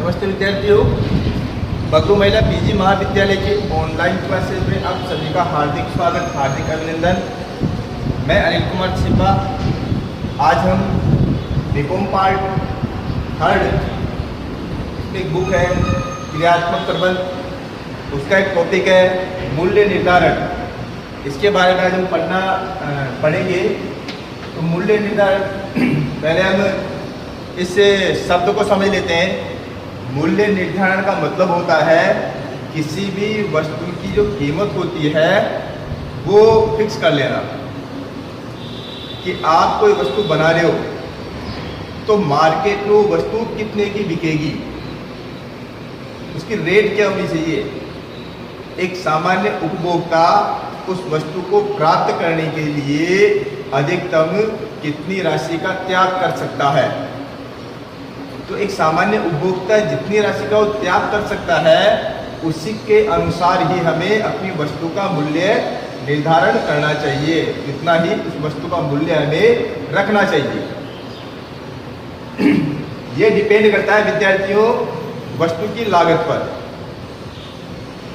नमस्ते विद्यार्थियों, बगरू महिला पीजी महाविद्यालय के ऑनलाइन क्लासेस में आप सभी का हार्दिक स्वागत, हार्दिक अभिनंदन। मैं अनिल कुमार छिपा। आज हम बीकॉम पार्ट थर्ड एक बुक है क्रियात्मक प्रबंध, उसका एक टॉपिक है मूल्य निर्धारण। इसके बारे में आज हम पढ़ेंगे। तो मूल्य निर्धारण, पहले हम इस शब्द को समझ लेते हैं। मूल्य निर्धारण का मतलब होता है किसी भी वस्तु की जो कीमत होती है वो फिक्स कर लेना। कि आप कोई वस्तु बना रहे हो तो मार्केट में वो वस्तु कितने की बिकेगी, उसकी रेट क्या होनी चाहिए। एक सामान्य उपभोक्ता उस वस्तु को प्राप्त करने के लिए अधिकतम कितनी राशि का त्याग कर सकता है। तो एक सामान्य उपभोक्ता जितनी राशि का वो त्याग कर सकता है उसी के अनुसार ही हमें अपनी वस्तु का मूल्य निर्धारण करना चाहिए, इतना ही उस वस्तु का मूल्य हमें रखना चाहिए। ये डिपेंड करता है विद्यार्थियों वस्तु की लागत पर।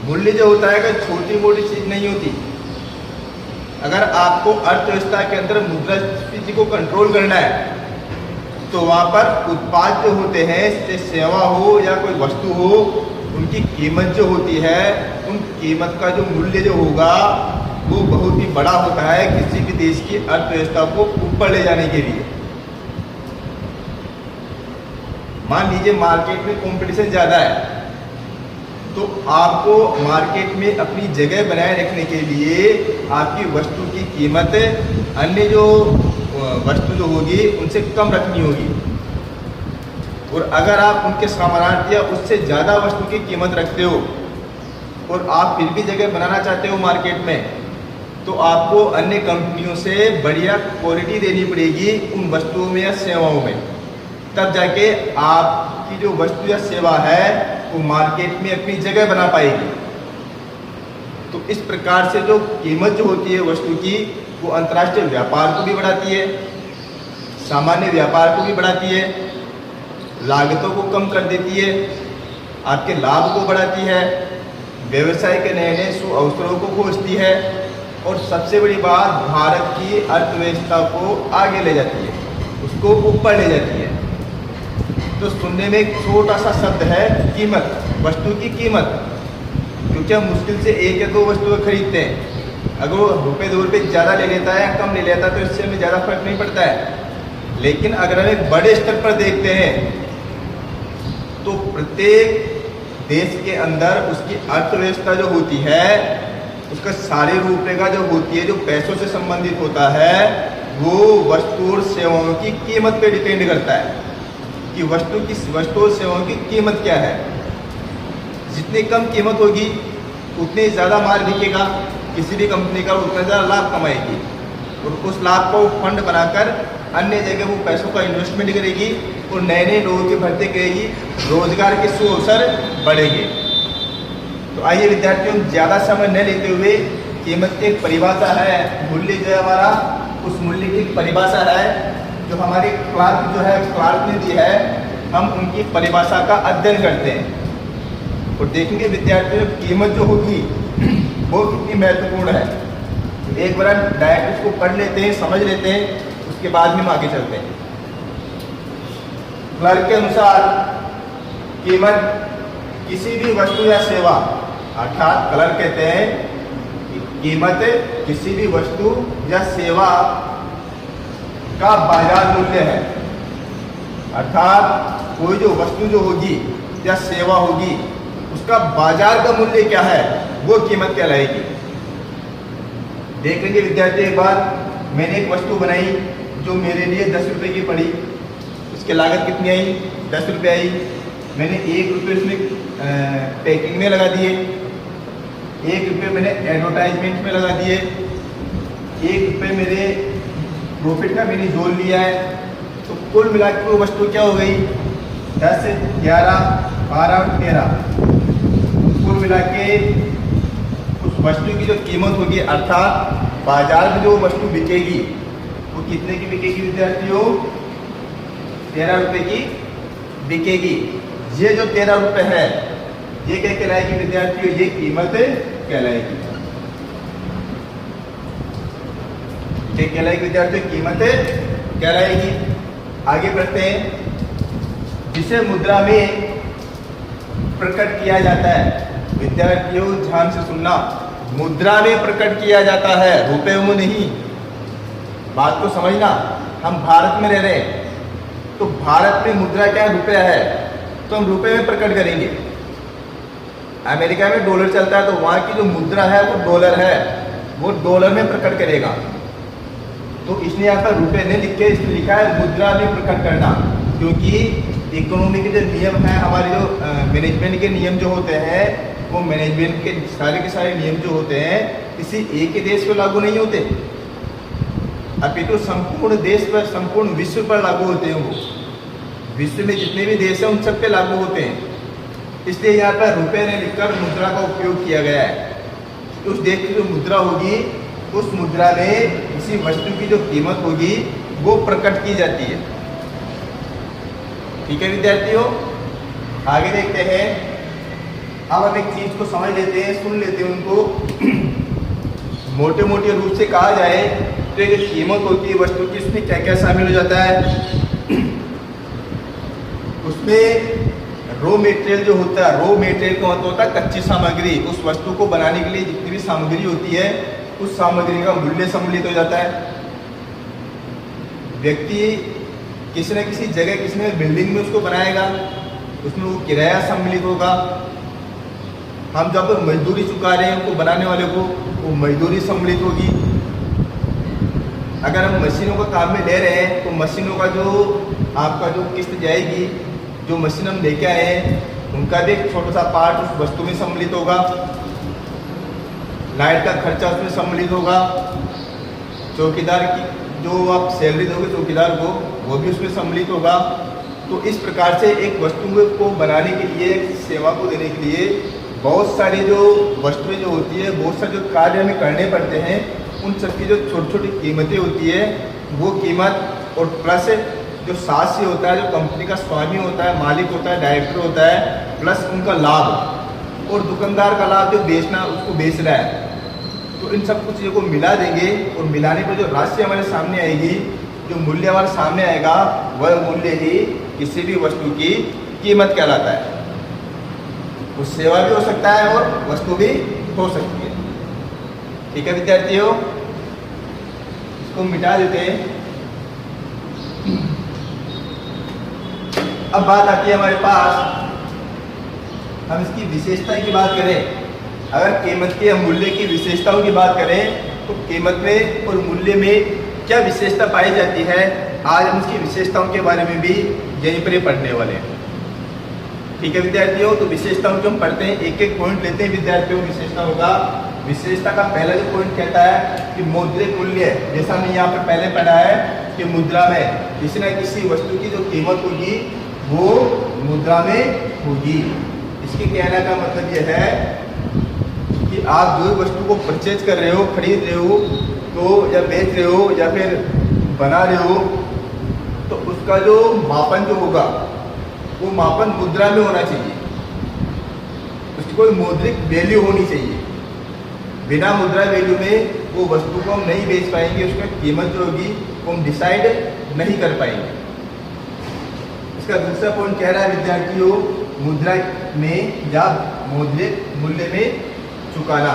मूल्य जो होता है कि छोटी मोटी चीज नहीं होती। अगर आपको अर्थव्यवस्था के अंदर मुद्रास्फीति को कंट्रोल करना है तो वहाँ पर उत्पाद जो होते हैं, चाहे सेवा हो या कोई वस्तु हो, उनकी कीमत जो होती है, उन कीमत का जो मूल्य जो होगा वो बहुत ही बड़ा होता है किसी भी देश की अर्थव्यवस्था को ऊपर ले जाने के लिए। मान लीजिए मार्केट में कंपटीशन ज़्यादा है तो आपको मार्केट में अपनी जगह बनाए रखने के लिए आपकी वस्तु की कीमत अन्य जो वस्तु जो होगी उनसे कम रखनी होगी। और अगर आप उनके समानार्थी या उससे ज़्यादा वस्तु की कीमत रखते हो और आप फिर भी जगह बनाना चाहते हो मार्केट में, तो आपको अन्य कंपनियों से बढ़िया क्वालिटी देनी पड़ेगी उन वस्तुओं में या सेवाओं में। तब जाके आपकी जो वस्तु या सेवा है वो मार्केट में अपनी जगह बना पाएगी। तो इस प्रकार से जो कीमत जो होती है वस्तु की वो अंतर्राष्ट्रीय व्यापार को भी बढ़ाती है, सामान्य व्यापार को भी बढ़ाती है, लागतों को कम कर देती है, आपके लाभ को बढ़ाती है, व्यवसाय के नए नए अवसरों को खोजती है और सबसे बड़ी बात भारत की अर्थव्यवस्था को आगे ले जाती है, उसको ऊपर ले जाती है। तो सुनने में एक छोटा सा शब्द है कीमत, वस्तु की कीमत, क्योंकि हम मुश्किल से एक या दो वस्तुएं खरीदते हैं। अगर वो रुपये 2 रुपये ज़्यादा ले लेता है या कम ले लेता है तो इससे हमें ज़्यादा फर्क नहीं पड़ता है। लेकिन अगर हम एक बड़े स्तर पर देखते हैं तो प्रत्येक देश के अंदर उसकी अर्थव्यवस्था जो होती है, उसका सारी रूपरेखा जो होती है, जो पैसों से संबंधित होता है, वो वस्तु और सेवाओं की कीमत पे डिपेंड करता है कि वस्तु और सेवाओं की कीमत क्या है। जितनी कम कीमत होगी उतनी ज़्यादा माल बिकेगा किसी भी कंपनी का, उतना ज़्यादा लाभ कमाएगी और उस लाभ को फंड बनाकर अन्य जगह वो पैसों का इन्वेस्टमेंट करेगी और नए नए लोगों की भर्ती करेगी, रोजगार के अवसर बढ़ेंगे। तो आइए विद्यार्थियों, ज़्यादा समय न लेते हुए कीमत की एक परिभाषा है, मूल्य जो है हमारा, उस मूल्य की परिभाषा है जो हमारी क्लार्क जो है क्लार्क ने दी है, हम उनकी परिभाषा का अध्ययन करते हैं और देखेंगे विद्यार्थियों कीमत जो होगी वो कितनी महत्वपूर्ण है। एक बार डायरेक्ट इसको पढ़ लेते हैं, समझ लेते हैं, उसके बाद में हम आगे चलते हैं। क्लर्क के अनुसार कीमत किसी भी वस्तु या सेवा, अर्थात क्लर्क कहते हैं कि कीमत किसी भी वस्तु या सेवा का बाजार मूल्य है। अर्थात कोई जो वस्तु जो होगी या सेवा होगी उसका बाजार का मूल्य क्या है, वो कीमत कहलाएगी। देख लेंगे विद्यार्थी, एक बार मैंने एक वस्तु बनाई जो मेरे लिए 10 रुपये की पड़ी। उसकी लागत कितनी आई? 10 रुपये आई। मैंने 1 रुपये उसमें पैकिंग में लगा दिए, 1 रुपये मैंने एडवर्टाइजमेंट में लगा दिए, 1 रुपये मेरे प्रॉफिट का मैंने जोड़ लिया है। तो कुल मिलाकर वो वस्तु क्या हो गई? 10, 11, 12, 13। कुल मिला के उस वस्तु की जो कीमत होगी, अर्थात बाजार में जो वस्तु बिकेगी वो कितने की बिकेगी विद्यार्थियों? 13 रुपये की बिकेगी। ये जो 13 रुपए है, ये क्या कहलाएगी विद्यार्थियों? ये कीमत कहलाएगी। क्या कहलाएगी विद्यार्थियों? कीमत कहलाएगी। आगे बढ़ते हैं। जिसे मुद्रा में प्रकट किया जाता है, विद्यार्थियों ध्यान से सुनना, मुद्रा में प्रकट किया जाता है, रुपए में नहीं। बात को समझना। हम भारत में रह रहे हैं, तो भारत में मुद्रा क्या है? रुपया है, तो हम रुपए में प्रकट करेंगे। अमेरिका में डॉलर चलता है, तो वहां की जो मुद्रा है वो डॉलर है, वो डॉलर में प्रकट करेगा। तो इसलिए यहाँ पर रुपए नहीं लिख के इसमें लिखा है मुद्रा में प्रकट करना, क्योंकि इकोनॉमी के जो नियम है, हमारे जो मैनेजमेंट के नियम जो होते हैं, वो मैनेजमेंट के सारे नियम जो होते हैं किसी एक ही देश पर लागू नहीं होते, अपितु संपूर्ण देश पर, संपूर्ण विश्व पर लागू होते हैं। वो विश्व में जितने भी देश हैं उन सब पे लागू होते हैं। इसलिए यहाँ पर रुपए ने लिखकर मुद्रा का उपयोग किया गया है। उस देश की जो मुद्रा होगी, उस मुद्रा में किसी वस्तु की जो कीमत होगी वो प्रकट की जाती है। ठीक है विद्यार्थियों, आगे देखते हैं। अब हम एक चीज को समझ लेते हैं, सुन लेते हैं उनको। मोटे मोटे रूप से कहा जाए तो जो कीमत होती है वस्तु की, उसमें क्या क्या शामिल हो जाता है? उसमें रॉ मटेरियल जो होता है, रॉ मटेरियल का मतलब होता है कच्ची सामग्री। उस वस्तु को बनाने के लिए जितनी भी सामग्री होती है, उस सामग्री का मूल्य सम्मिलित हो जाता है। व्यक्ति किसी न किसी जगह, किसी न बिल्डिंग में उसको बनाएगा, उसमें वो किराया सम्मिलित होगा। हम जब मजदूरी चुका रहे हैं उनको बनाने वाले को, वो मजदूरी सम्मिलित होगी। अगर हम मशीनों का काम में ले रहे हैं, तो मशीनों का जो आपका जो किस्त जाएगी, जो मशीन हम लेके आए हैं, उनका भी एक छोटा सा पार्ट उस वस्तु में सम्मिलित होगा। लाइट का खर्चा उसमें सम्मिलित होगा। चौकीदार की जो आप सैलरी दोगे चौकीदार को, वो भी उसमें सम्मिलित होगा। तो इस प्रकार से एक वस्तु को बनाने के लिए, सेवा को देने के लिए बहुत सारी जो वस्तुएं जो होती है, बहुत सारे जो कार्य हमें करने पड़ते हैं, उन सब की जो छोटी छोटी कीमतें होती है, वो कीमत और प्लस जो सास्य होता है, जो कंपनी का स्वामी होता है, मालिक होता है, डायरेक्टर होता है, प्लस उनका लाभ और दुकानदार का लाभ जो बेचना, उसको बेच रहा है। तो इन सब कुछ चीज़ों को मिला देंगे और मिलाने पर जो राशि हमारे सामने आएगी, जो मूल्य हमारे सामने आएगा, वह मूल्य ही किसी भी वस्तु की कीमत कहलाता है। वो सेवा भी हो सकता है और वस्तु भी हो सकती है। ठीक है विद्यार्थियों, इसको मिटा देते हैं। अब बात आती है हमारे पास, हम इसकी विशेषता की बात करें। अगर कीमत के या मूल्य की विशेषताओं की बात करें, तो कीमत में और मूल्य में क्या विशेषता पाई जाती है, आज हम इसकी विशेषताओं के बारे में भी यहीं पर ही पढ़ने वाले हैं। ठीक है विद्यार्थियों, तो विशेषताओं को हम पढ़ते हैं, एक एक पॉइंट लेते हैं विद्यार्थियों विशेषताओं का। विशेषता का पहला जो पॉइंट कहता है कि मौद्रिक मूल्य, जैसा हमने यहाँ पर पहले पढ़ा है कि मुद्रा में किसी न किसी वस्तु की जो कीमत होगी वो मुद्रा में होगी। इसके कहने का मतलब यह है कि आप जो वस्तु को परचेज कर रहे हो, खरीद रहे हो, तो या बेच रहे हो या फिर बना रहे हो, तो उसका जो मापन जो होगा वो मापन मुद्रा में होना चाहिए। उसकी कोई मौद्रिक वैल्यू होनी चाहिए। बिना मुद्रा वैल्यू में वो वस्तु को हम नहीं बेच पाएंगे, उसकी कीमत जो होगी वो हम डिसाइड नहीं कर पाएंगे। इसका दूसरा पॉइंट कह रहा है विद्यार्थियों, मुद्रा में या मौद्रिक मूल्य में चुकाना।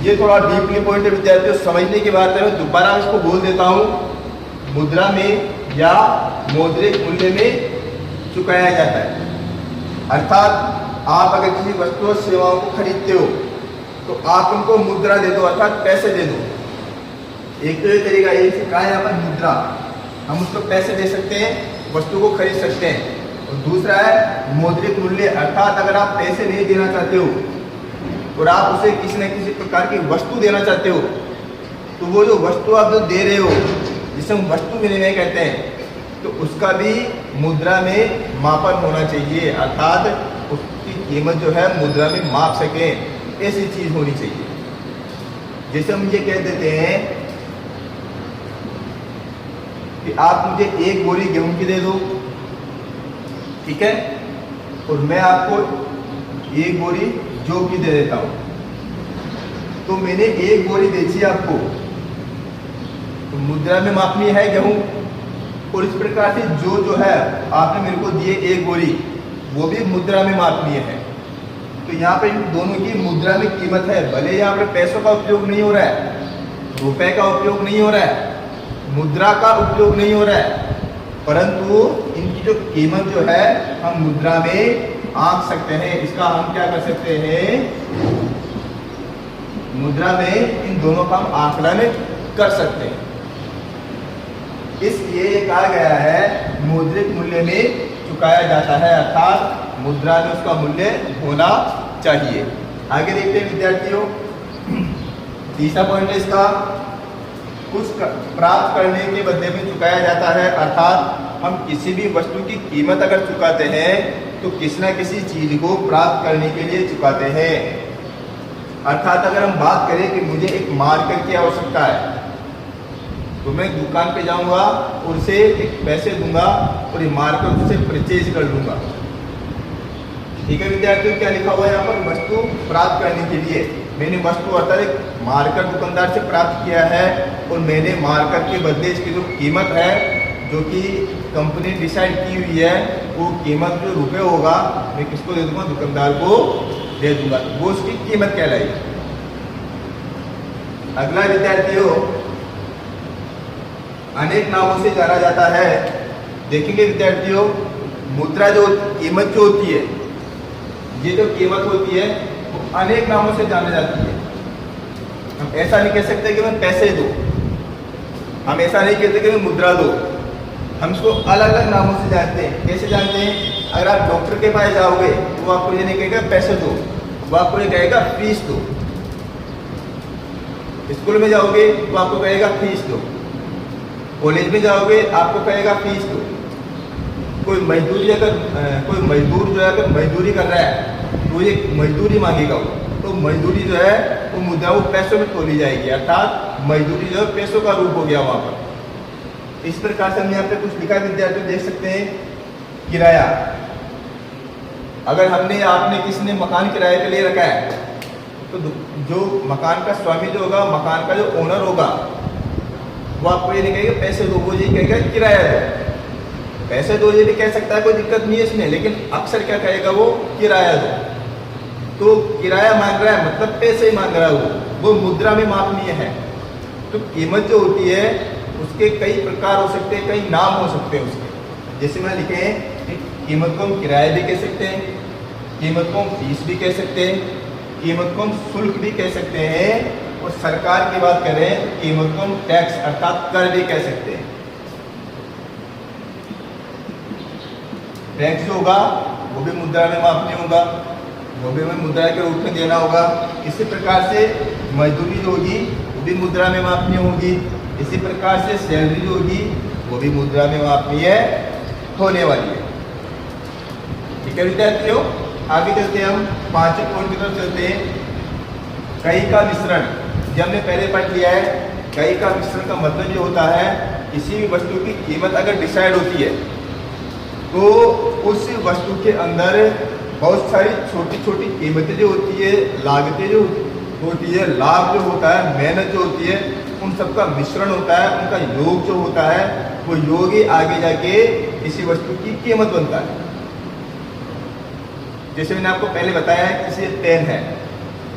ये थोड़ा डीपली पॉइंट है विद्यार्थियों, समझने की बात है। दोबारा इसको बोल देता हूँ, मुद्रा में या मौद्रिक मूल्य में चुकाया जाता है। अर्थात आप अगर किसी वस्तु और सेवाओं को खरीदते हो तो आप उनको मुद्रा दे दो, अर्थात पैसे दे दो। एक तो ये तरीका यही सिखाया है यहाँ पर मुद्रा, हम उसको पैसे दे सकते हैं, वस्तु को खरीद सकते हैं। और दूसरा है मौद्रिक मूल्य, अर्थात अगर आप पैसे नहीं देना चाहते हो और आप उसे किसी न किसी प्रकार की वस्तु देना चाहते हो, तो वो जो वस्तु आप जो दे रहे हो, जिसे हम वस्तु विनिमय कहते हैं, तो उसका भी मुद्रा में मापन होना चाहिए। अर्थात उसकी कीमत जो है मुद्रा में माप सके, ऐसी चीज होनी चाहिए। जैसे हम ये कह देते हैं कि आप मुझे एक बोरी गेहूं की दे दो, ठीक है। और मैं आपको एक बोरी जौ की दे देता हूँ, तो मैंने एक बोरी बेची आपको, तो मुद्रा में मापनी है गेहूं। और इस प्रकार से जो है आपने मेरे को दिए एक बोरी, वो भी मुद्रा में मापनीय है। तो यहाँ पे दोनों की मुद्रा में कीमत है। भले यहाँ पे पैसों का उपयोग नहीं हो रहा है, रुपए का उपयोग नहीं हो रहा है, मुद्रा का उपयोग नहीं हो रहा है, परंतु इनकी जो कीमत जो है हम मुद्रा में आंक सकते हैं। इसका हम क्या कर सकते हैं, मुद्रा में इन दोनों का हम आकलन कर सकते हैं। इसलिए ये कहा गया है मुद्रित मूल्य में चुकाया जाता है, अर्थात मुद्रा में उसका मूल्य होना चाहिए। आगे देखते हैं विद्यार्थियों, तीसरा पॉइंट है इसका, कुछ प्राप्त करने के बदले में चुकाया जाता है, अर्थात हम किसी भी वस्तु की कीमत अगर चुकाते हैं तो किसी न किसी चीज को प्राप्त करने के लिए चुकाते हैं। अर्थात अगर हम बात करें कि मुझे एक मार्कर की आवश्यकता है, तो मैं दुकान पे जाऊंगा और उसे एक पैसे दूंगा और ये मार्कर उसे परचेज कर लूंगा। ठीक है विद्यार्थियों, क्या लिखा हुआ है यहाँ पर, वस्तु प्राप्त करने के लिए मैंने वस्तु अर्थात एक मार्कर दुकानदार से प्राप्त किया है, और मैंने मार्कर के बदले इसकी जो कीमत है जो कि कंपनी डिसाइड की हुई है, वो कीमत जो रुपए होगा मैं किसको दे दूंगा, दुकानदार को दे दूंगा, वो उसकी कीमत कहलाएगी। अगला विद्यार्थियों, अनेक नामों से जाना जाता है। देखेंगे विद्यार्थियों, मुद्रा जो कीमत जो होती है, ये जो कीमत होती है वो अनेक नामों से जानी जाती है। हम ऐसा नहीं कह सकते कि मैं पैसे दो, हम ऐसा नहीं कहते कि मैं मुद्रा दो, हम इसको अलग अलग नामों से जानते हैं। कैसे जानते हैं, अगर आप डॉक्टर के पास जाओगे तो वो आपको ये नहीं कहेगा पैसे दो, वो आपको ये कहेगा फीस दो। स्कूल में जाओगे तो आपको कहेगा फीस दो, कॉलेज में जाओगे आपको कहेगा फीस दो। कोई मजदूरी अगर कोई मजदूर जो है अगर मजदूरी कर रहा है तो ये मजदूरी मांगेगा वो, तो मजदूरी जो है वो मुद्रा वो पैसों में तोली जाएगी, अर्थात मजदूरी जो है पैसों का रूप हो गया वहाँ पर। इस प्रकार से हम यहाँ पे कुछ लिखा विद्यार्थी देख सकते हैं। किराया, अगर हमने आपने किसी ने मकान किराए पे ले रखा है तो जो मकान का स्वामी जो होगा, मकान का जो ओनर होगा, वो आपको ये नहीं कहेगा पैसे दो, वो ये कहेगा किराया दो। पैसे दो ये भी कह सकता है, कोई दिक्कत नहीं है इसमें, लेकिन अक्सर क्या कहेगा वो, किराया दो। तो किराया मांग रहा है मतलब पैसे ही मांग रहा है, वो मुद्रा में मापनीय है। तो कीमत जो होती है उसके कई प्रकार हो सकते हैं, कई नाम हो सकते हैं उसके। जैसे मैं लिखे हैं, कीमत को हम किराया भी कह सकते हैं, कीमत को हम फीस भी कह सकते हैं, कीमत को हम शुल्क भी कह सकते हैं, और सरकार की बात करें तो कीमत को हम टैक्स अर्थात कर भी कह सकते हैं। टैक्स जो होगा वो भी मुद्रा में मापनीय होगा, वो भी हमें मुद्रा के रूप में देना होगा। इसी प्रकार से मजदूरी जो होगी वो भी मुद्रा में मापनीय होगी। इसी प्रकार से सैलरी जो होगी वो भी मुद्रा में मापनीय होने वाली है। ठीक है विद्यार्थियों, आगे चलते हैं, हम पांचवें पॉइंट की तरफ चलते हैं। कई का मिश्रण, जब हमने पहले पढ़ लिया है, कई का मिश्रण का मतलब ये होता है किसी भी वस्तु की कीमत अगर डिसाइड होती है तो उस वस्तु के अंदर बहुत सारी छोटी छोटी कीमतें जो होती है, लागतें जो होती है, लाभ जो होता है, मेहनत जो होती है, उन सबका मिश्रण होता है, उनका योग जो होता है, वो योग ही आगे जाके किसी वस्तु की कीमत बनता है। जैसे मैंने आपको पहले बताया है, किसी पेन है,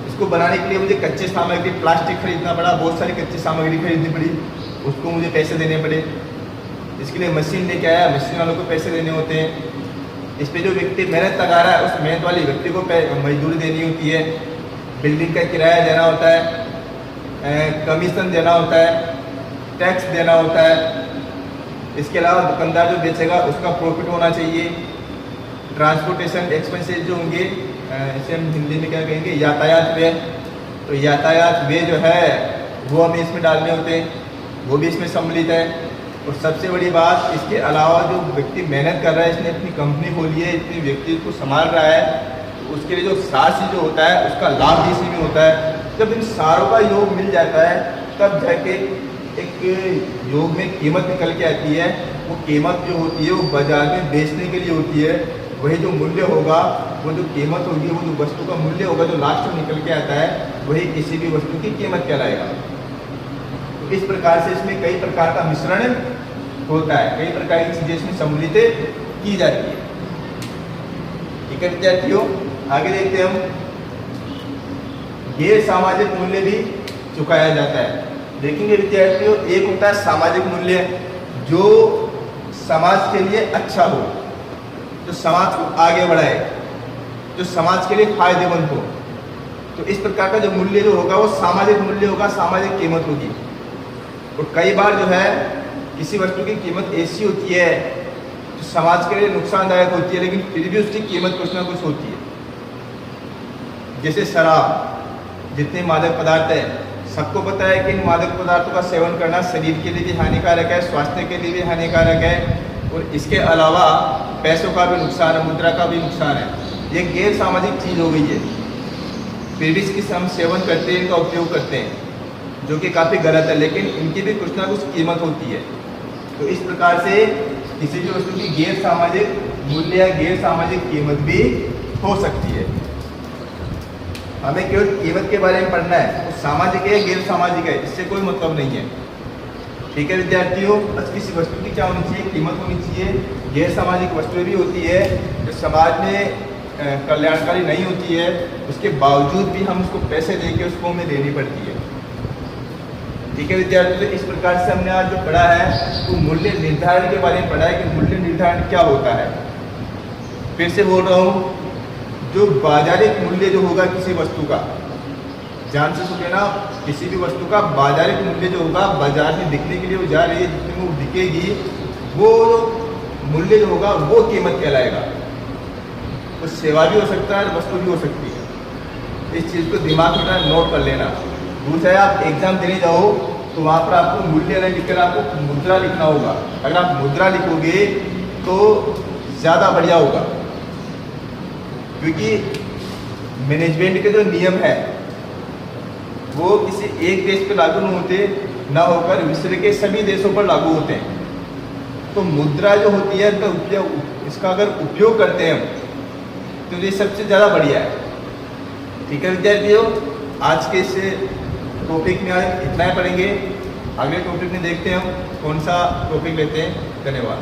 इसको बनाने के लिए मुझे कच्चे सामग्री प्लास्टिक खरीदना पड़ा, बहुत सारी कच्ची सामग्री खरीदनी पड़ी, उसको मुझे पैसे देने पड़े। इसके लिए मशीन लेके आया, मशीन वालों को पैसे देने होते हैं। इस पे जो व्यक्ति मेहनत लगा रहा है उस मेहनत वाले व्यक्ति को मजदूरी देनी होती है, बिल्डिंग का किराया देना होता है, कमीशन देना होता है, टैक्स देना होता है। इसके अलावा दुकानदार जो बेचेगा उसका प्रॉफिट होना चाहिए। ट्रांसपोर्टेशन एक्सपेंसेस जो होंगे, इसे हम हिंदी में क्या कहेंगे, यातायात व्यय। तो यातायात व्यय जो है वो हमें इसमें डालने होते हैं, वो भी इसमें सम्मिलित है। और सबसे बड़ी बात, इसके अलावा जो व्यक्ति मेहनत कर रहा है, इसने अपनी कंपनी खोली है, इतने व्यक्ति को संभाल रहा है, तो उसके लिए जो सासी जो होता है उसका लाभ भी इसी में होता है। जब इन सारों का योग मिल जाता है तब जाके एक योग में कीमत निकल के आती है, वो कीमत जो होती है वो बाजार में बेचने के लिए होती है। वही जो मूल्य होगा, वो जो कीमत होगी, वो जो वस्तु का मूल्य होगा जो लास्ट में निकल के आता है, वही किसी भी वस्तु की कीमत कहलाएगा। तो इस प्रकार से इसमें कई प्रकार का मिश्रण होता है, कई प्रकार की चीजें इसमें सम्मिलित की जाती है। ठीक है विद्यार्थियों, आगे देखते हैं हम। गैर सामाजिक मूल्य भी चुकाया जाता है। देखेंगे विद्यार्थियों, एक होता है सामाजिक मूल्य जो समाज के लिए अच्छा हो, जो समाज को आगे बढ़ाए, जो समाज के लिए फायदेमंद हो। तो इस प्रकार का जो मूल्य जो होगा वो सामाजिक मूल्य होगा, सामाजिक कीमत होगी। और कई बार जो है किसी वस्तु की कीमत ऐसी होती है जो समाज के लिए नुकसानदायक होती है, लेकिन फिर भी उसकी कीमत कुछ ना कुछ होती है। जैसे शराब, जितने मादक पदार्थ है, सबको पता है कि इन मादक पदार्थों का सेवन करना शरीर के लिए भी हानिकारक है, स्वास्थ्य के लिए भी हानिकारक है, और इसके अलावा पैसों का भी नुकसान है, मुद्रा का भी नुकसान है। ये गैर सामाजिक चीज़ हो गई है, फिर भी इसकी हम सेवन करते हैं, इनका उपयोग करते हैं, जो कि काफ़ी गलत है, लेकिन इनकी भी कुछ ना कुछ कीमत होती है। तो इस प्रकार से किसी भी वस्तु की गैर सामाजिक मूल्य या गैर सामाजिक कीमत भी हो सकती है। हमें केवल कीमत के बारे में पढ़ना है, वो सामाजिक है गैर सामाजिक है, इससे कोई मतलब नहीं है। ठीक है विद्यार्थियों, बस किसी वस्तु की क्या होनी चाहिए, कीमत होनी चाहिए। गैर सामाजिक वस्तुएं भी होती है जो समाज में कल्याणकारी नहीं होती है, उसके बावजूद भी हम उसको पैसे देके उसको हमें देनी पड़ती है। ठीक है विद्यार्थियों, तो इस प्रकार से हमने आज जो पढ़ा है वो मूल्य निर्धारण के बारे में पढ़ा है कि मूल्य निर्धारण क्या होता है। फिर से बोल रहा हूँ, जो बाजारिक मूल्य जो होगा किसी वस्तु का, ध्यान से सुनिए ना, किसी भी वस्तु का बाजारिक मूल्य जो होगा, बाजार में बिकने के लिए वो जा रही है, जितने में वो बिकेगी, वो मूल्य जो होगा वो कीमत कहलाएगा। वो सेवा भी हो सकता है, वस्तु भी हो सकती है। इस चीज़ को दिमाग में नोट कर लेना। दूसरा है, आप एग्जाम देने जाओ तो वहाँ पर आपको मूल्य नहीं लिखकर आपको मुद्रा लिखना होगा। अगर आप मुद्रा लिखोगे तो ज़्यादा बढ़िया होगा, क्योंकि मैनेजमेंट के जो नियम है वो किसी एक देश पर लागू नहीं होते, ना होकर विश्व के सभी देशों पर लागू होते हैं। तो मुद्रा जो होती है इसका अगर उपयोग करते हैं हम तो ये सबसे ज़्यादा बढ़िया है। ठीक है विद्यार्थियों, आज के इस टॉपिक में आज इतना ही पढ़ेंगे। अगले टॉपिक में देखते हैं हम कौन सा टॉपिक लेते हैं। धन्यवाद।